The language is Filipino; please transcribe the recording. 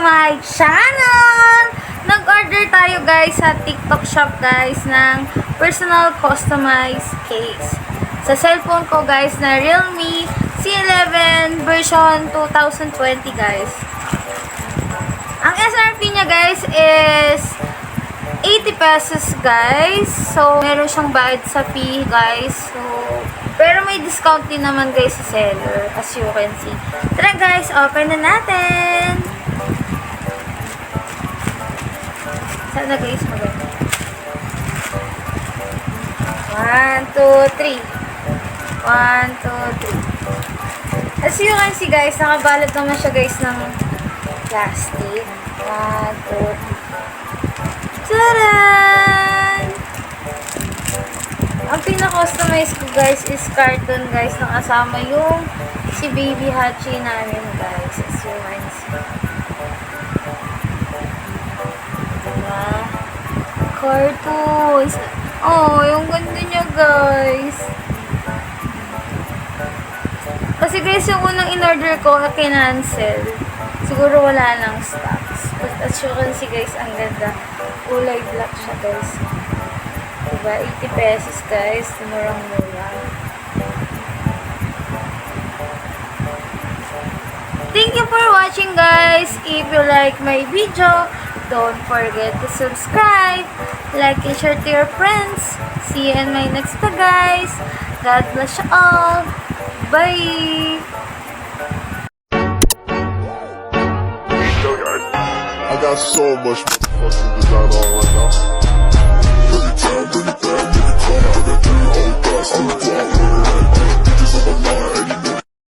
my channel! Nag-order tayo guys sa TikTok shop guys ng personal customized case. Sa cellphone ko guys na Realme C11 version 2020 guys. Ang SRP niya guys is 80 pesos guys. So, meron siyang bayad sa fee guys. So, pero may discount din naman guys sa seller as you can see. Tara guys, open na natin. Sana guys maganda. 1, 2, 3. 1, 2, 3. As you can see guys, nakabalot naman siya guys ng plastic. 1, 2, 3. Taran! Ang pinaka-customize ko guys is carton guys. Nakasama yung si baby Hachi namin guys. As you can see. Diba? Cartoons. Oh, yung ganda niya guys. Kasi guys, yung unang in-order ko, kinancel. Siguro wala lang stocks. But as you can see guys, ang ganda. Kulay black siya guys. Diba? 80 pesos guys. Murang-mura. Thank you for watching guys. If you like my video, don't forget to subscribe, like and share to your friends. See you in my next vlog guys. God bless you all. Bye! I got so much motherfucking design on right now.